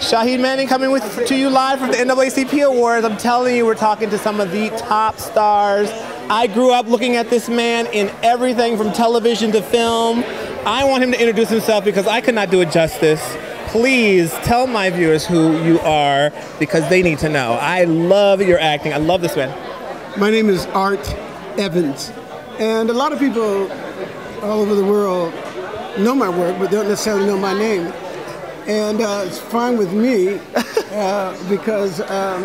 Shaheed Manning coming to you live from the NAACP Awards. I'm telling you, we're talking to some of the top stars. I grew up looking at this man in everything from television to film. I want him to introduce himself because I could not do it justice. Please tell my viewers who you are because they need to know. I love your acting. I love this man. My name is Art Evans, and a lot of people all over the world know my work but don't necessarily know my name. And it's fine with me because I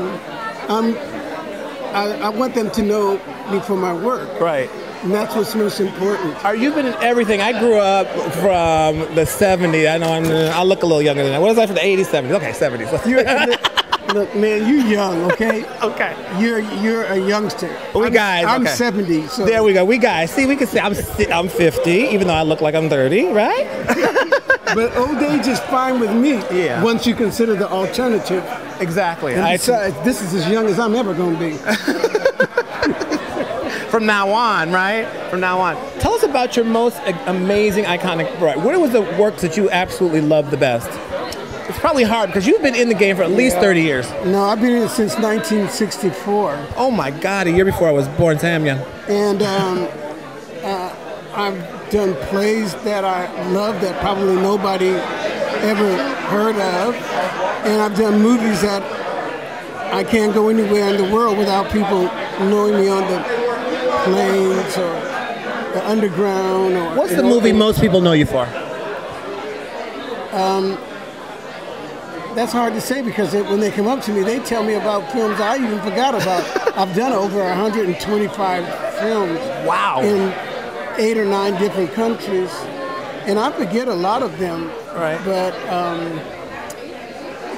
want them to know me for my work. Right. And that's what's most important. You've been in everything. I grew up from the 70s. I know I look a little younger than that. What is that for the 80s, 70s? Okay, 70s. Look, man, you're young, okay? Okay. You're a youngster. I'm okay. 70. So. There we go. We guys. See, we can say I'm 50, even though I look like I'm 30, right? But old age is fine with me. Yeah. Once you consider the alternative. Exactly. And besides, this is as young as I'm ever going to be. From now on, right? From now on. Tell us about your most amazing, iconic work. What was the works that you absolutely loved the best? It's probably hard because you've been in the game for at least 30 years. No, I've been in it since 1964. Oh my God, a year before I was born, Samya. And I've done plays that I love that probably nobody ever heard of. And I've done movies that I can't go anywhere in the world without people knowing me on the planes or the underground. What's the movie most people know you for? That's hard to say because when they come up to me, they tell me about films I even forgot about. I've done over 125 films. Wow. In 8 or 9 different countries. And I forget a lot of them. Right. But,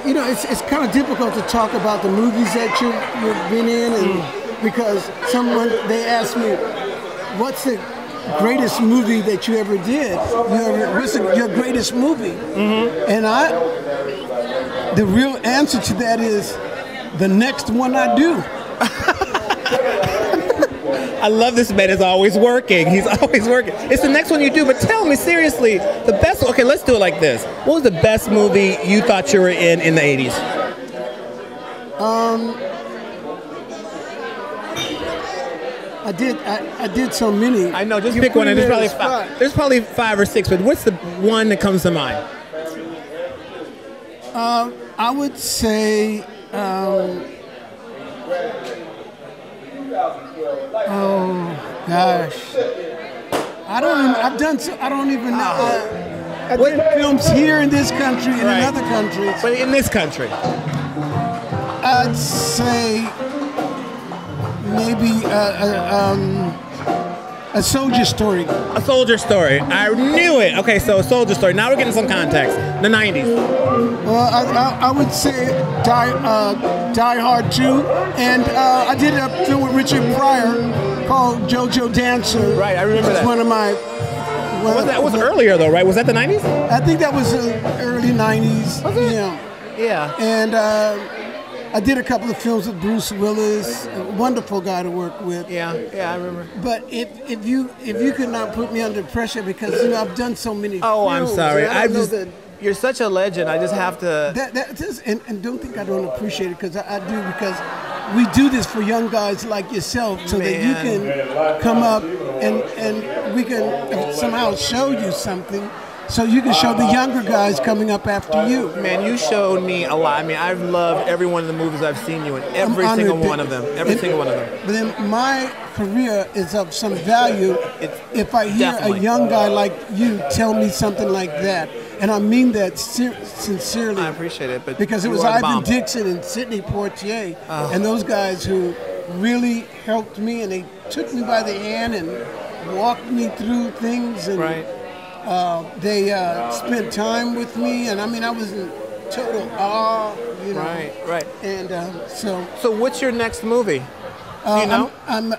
you know, it's kind of difficult to talk about the movies that you've been in and because they ask me, what's the greatest movie that you ever did? What's your greatest movie? Mm-hmm. And the real answer to that is the next one I do. I love this man. Is always working. He's always working. It's the next one you do, but tell me seriously, the best. Okay, let's do it like this. What was the best movie you thought you were in the 80s? I did so many. I know. Just pick one. And there's probably 5 or 6. But what's the one that comes to mind? I would say. Oh gosh, I don't even know. I've done films here in this country and in other countries. But in this country, I'd say maybe a Soldier Story. A Soldier Story. I knew it. Okay, so a Soldier Story. Now we're getting some context. The 90s. Well, I would say Die Hard 2, and I did a film with Richard Pryor called JoJo Dancer. Right, I remember that. It's one of my. That was earlier though, right? Was that the 90s? I think that was the early 90s. Was it? Yeah. And I did a couple of films with Bruce Willis, a wonderful guy to work with. Yeah, I remember. But if you could not put me under pressure because I've done so many. Oh, films, I'm sorry. You're such a legend. I just have to. And don't think I don't appreciate it because I do because we do this for young guys like yourself so that you can come up and we can somehow show you something. So you can show the younger guys coming up after you. Man, you showed me a lot. I mean, I've loved every one of the movies I've seen you in. Every single one of them. Every single one of them. But then my career is of some value if I hear a young guy like you tell me something like that. And I mean that sincerely. I appreciate it. But because it was Ivan Dixon and Sidney Poitier and those guys who really helped me and they took me by the hand and walked me through things. And they spent time with me, and I mean, I was in total awe, you know. Right. And so what's your next movie? Do you know? I'm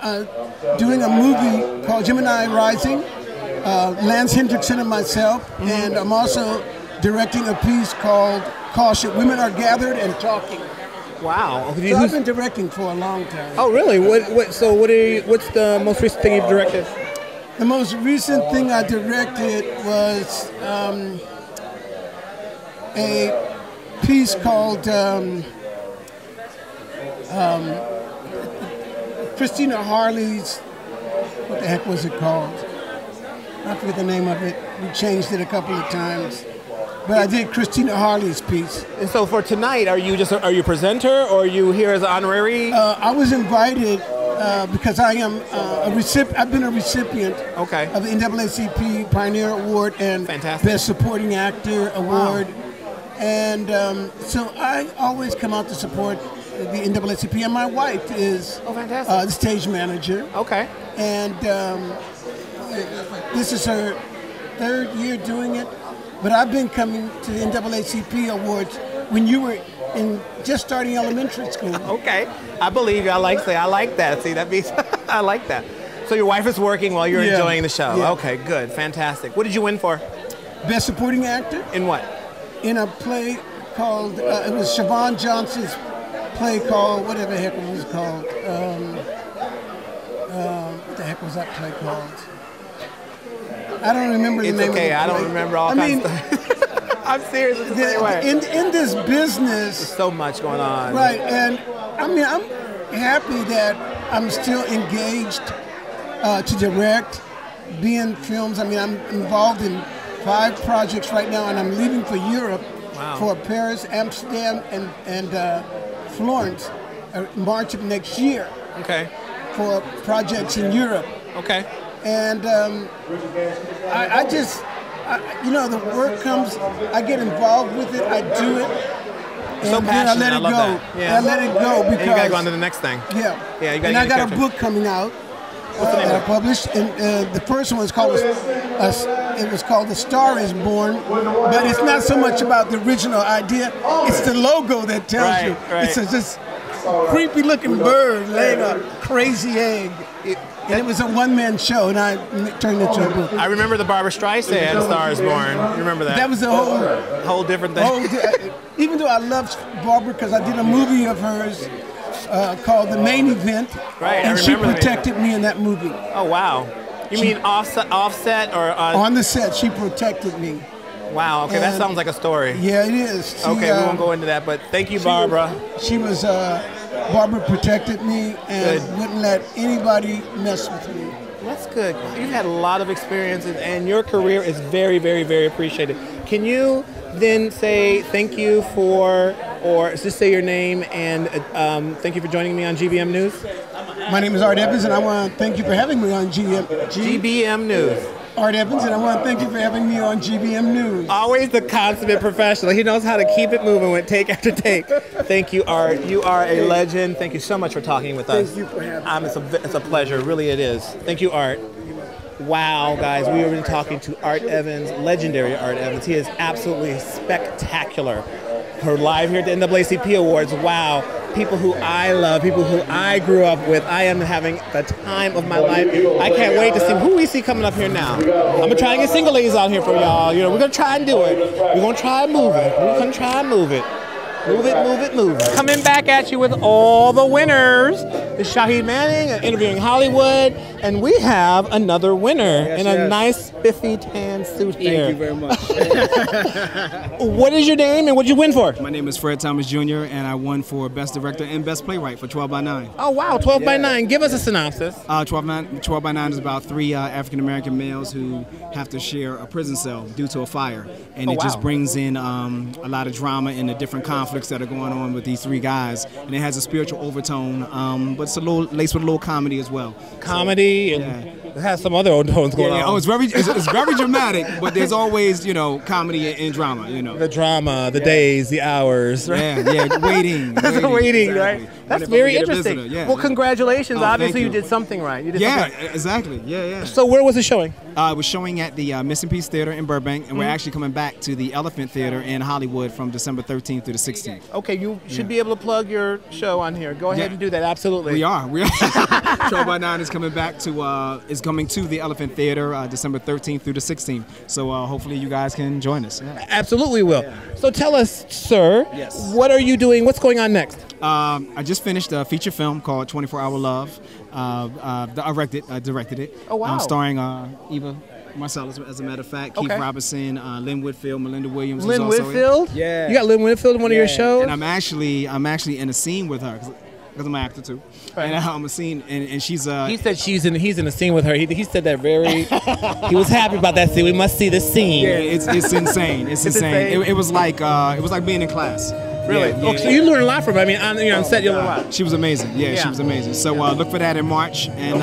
doing a movie called Gemini Rising, Lance Hendrickson and myself, and I'm also directing a piece called Caution. Women Are Gathered and Talking. Wow. So I've been directing for a long time. Oh, really? What's the most recent thing you've directed? The most recent thing I directed was a piece called Christina Harley's, what the heck was it called? I forget the name of it. We changed it a couple of times. But I did Christina Harley's piece. And so for tonight, are you a presenter or are you here as an honorary? I was invited because I am a recipient. I've been a recipient of the NAACP Pioneer Award and Best Supporting Actor Award. And so I always come out to support the NAACP. And my wife is the stage manager. Okay. And this is her 3rd year doing it. But I've been coming to the NAACP Awards when you were just starting elementary school. Okay, I believe you. I like that. See, that means I like that. So your wife is working while you're enjoying the show. Yeah. Okay, good, fantastic. What did you win for? Best Supporting Actor. In what? In a play called, it was Siobhan Johnson's play called, whatever the heck it was called. What the heck was that play called? I don't remember the name of the play. I don't remember all kinds of stuff. I'm serious. It's the same way. In this business, there's so much going on. Right, and I mean, I'm happy that I'm still engaged to direct, be in films. I mean, I'm involved in 5 projects right now, and I'm leaving for Europe for Paris, Amsterdam, and Florence, March of next year. Okay. For projects in Europe. Okay. And I just, the work comes, I get involved with it, I do it, and so then I let it go. Yeah. I let it go because... And you gotta go on to the next thing. Yeah. Yeah, you gotta And I got a book coming out that I published, and the first one was called, it was called The Star Is Born, but it's not so much about the original idea, it's the logo that tells you. Right. It's just creepy looking bird laying a crazy egg. And it was a one-man show, and I turned it into a book. I remember the Barbra Streisand Star Is Born. You remember that? That was a whole different thing. Even though I loved Barbara because I did a movie of hers called The Main Event, and she protected me in that movie. Oh, wow. You mean offset or? On the set, she protected me. Wow, okay, that sounds like a story. Yeah, it is. Okay, we won't go into that, but thank you, Barbara. Barbara protected me and wouldn't let anybody mess with me. That's good. You've had a lot of experiences, and your career is very, very, very appreciated. Can you then say thank you for, or just say your name and thank you for joining me on GBM News? My name is Art Evans, and I want to thank you for having me on GBM News. Art Evans, and I want to thank you for having me on GBM News. Always the consummate professional. He knows how to keep it moving with take after take. Thank you, Art. You are a legend. Thank you so much for talking with us. Thank you for having me. It's a pleasure. Really, it is. Thank you, Art. Wow, guys, we have been talking to Art Evans, legendary Art Evans. He is absolutely spectacular. We're live here at the NAACP Awards. Wow. People who I love, people who I grew up with. I am having the time of my life. I can't wait to see who we see coming up here now. I'm going to try and get single ladies out here for y'all. We're going to try and do it. We're going to try and move it. We're going to try and move it. Move it, move it, move it. Coming back at you with all the winners. It's Shaheed Manning, Interviewing Hollywood, and we have another winner in a nice, spiffy tan suit here. Thank you very much. What is your name and what did you win for? My name is Fred Thomas Jr., and I won for Best Director and Best Playwright for 12 by 9. Oh, wow, 12 by 9. Give us a synopsis. 12 by 9 is about 3 African-American males who have to share a prison cell due to a fire. And it just brings in a lot of drama and the different conflicts that are going on with these 3 guys. And it has a spiritual overtone, but it's a little laced with a little comedy as well. Comedy and it has some other overtones going on. Oh, it's very dramatic, but there's always, comedy and drama, The drama, the days, the hours. Right? Yeah, waiting. Waiting, exactly. Right? That's very interesting. Yeah, well, congratulations. Obviously, you did something right. You did something. Exactly. Yeah. So where was it showing? It was showing at the Missing Piece Theater in Burbank, and we're actually coming back to the Elephant Theater in Hollywood from December 13th through the 16th. Okay, you should be able to plug your show on here. Go ahead and do that. Absolutely. We are. 12 by 9 is coming back to coming to the Elephant Theater December 13th through the 16th. So hopefully you guys can join us. Yeah. Absolutely will. Yeah. So tell us, sir, yes, what are you doing? What's going on next? I just finished a feature film called 24 Hour Love. I directed it. Oh, wow. Starring Eva Marcellus, as a matter of fact. Keith Okay. Robinson, Lynn Whitfield, Melinda Williams. Lynn was also Whitfield? Yeah. You got Lynn Whitfield in one of your shows? And I'm actually in a scene with her because I'm an actor too. Right. And I'm a scene, and she's He said he's in a scene with her. He said that very. He was happy about that scene. We must see this scene. Yeah, it's insane. It's insane. insane? It was like being in class. Really? Yeah, Oh, so you learn a lot from her. I mean, on set you learn a lot. She was amazing. Yeah, Yeah. she was amazing. So look for that in March, and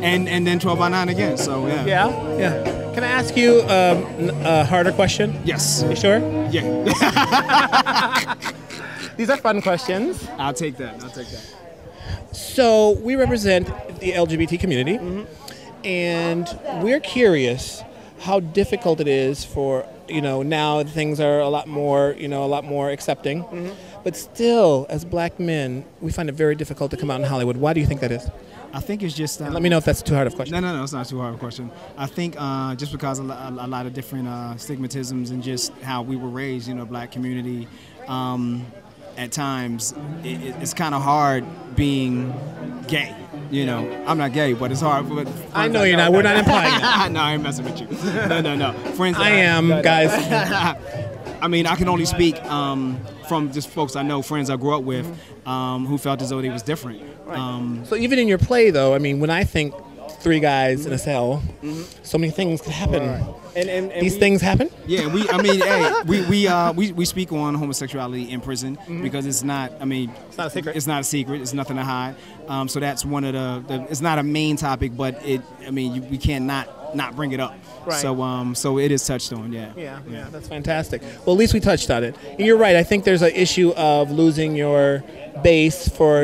and then 12 by 9 again. So yeah. Yeah. Can I ask you a harder question? Yes. You sure? Yeah. These are fun questions. I'll take that. So we represent the LGBT community, and we're curious how difficult it is for, now things are a lot more accepting, but still, as black men, we find it very difficult to come out in Hollywood. Why do you think that is? I think it's just. And let me know if that's too hard of a question. No, it's not too hard of a question. I think just because a lot of different stigmatisms and just how we were raised, black community, at times it's kind of hard being gay. I'm not gay, but it's hard. But I know you're not. We're not implying that. No, I ain't messing with you. No. Friends, I am, guys. I mean, I can only speak from just folks I know, friends I grew up with, who felt as though they was different. So even in your play, though, I mean, when I think three guys in a cell, so many things could happen. And these things happen? Yeah, we speak on homosexuality in prison because it's not. I mean, it's not a secret. It's not a secret. It's nothing to hide. So that's one of the. It's not a main topic, but we can't not bring it up. Right. So it is touched on. Yeah. Yeah, that's fantastic. Well, at least we touched on it. And you're right. I think there's an issue of losing your base for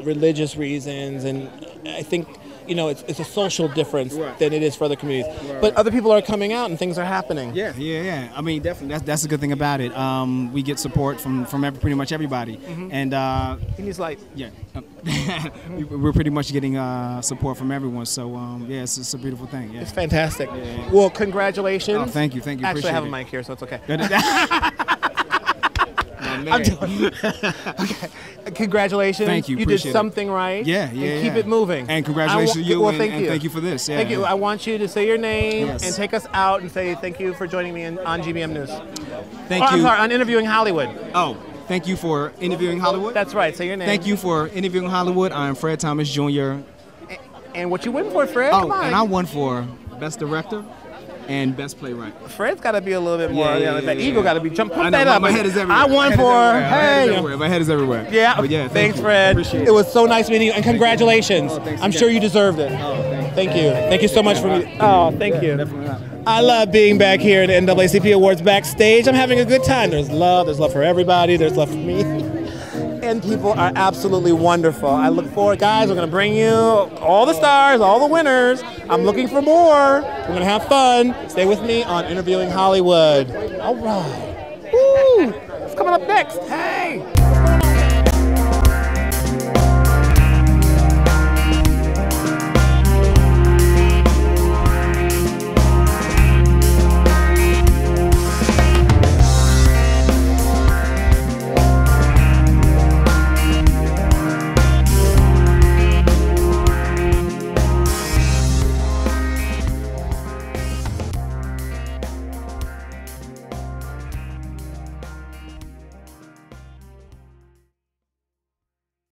religious reasons, and I think. It's a social difference than it is for other communities. But other people are coming out and things are happening. Yeah. I mean, definitely, that's a good thing about it. We get support from pretty much everybody. And he needs light. Yeah. We're pretty much getting support from everyone. So, it's a beautiful thing. Yeah. It's fantastic. Yeah. Well, congratulations. Oh, thank you. Actually, Appreciate I have a it. mic here, so it's okay. I'm okay. Congratulations. Thank you. You did Appreciate something right. Yeah. And keep it moving. And congratulations to you. Well, and thank you for this. Yeah. Thank you. I want you to say your name Yes. and take us out and say thank you for joining me on GBM News. Thank you. I'm sorry, on Interviewing Hollywood. Oh, thank you for interviewing Hollywood. That's right. Say your name. Thank you for interviewing Hollywood. I'm Fred Thomas Jr. And what you win for, Fred? Oh, Come on. and I won for Best Director and Best Playwright. Fred's got to be a little bit more. Yeah, that yeah, ego yeah. got to be jumping. Put I know, that up. my head is everywhere. I won for. My head is everywhere. Yeah. But yeah. Thanks, you. Fred. Appreciate It was so nice meeting you, and congratulations. thanks I'm again. sure you deserved it. Oh, Thank you. Thank you so much for me. Oh, thank you. Definitely not. I love being back here at the NAACP Awards backstage. I'm having a good time. There's love for everybody. There's love for me. And people are absolutely wonderful. I look forward, guys, we're going to bring you all the stars, all the winners. I'm looking for more. We're going to have fun. Stay with me on Interviewing Hollywood. All right. Woo! What's coming up next? Hey!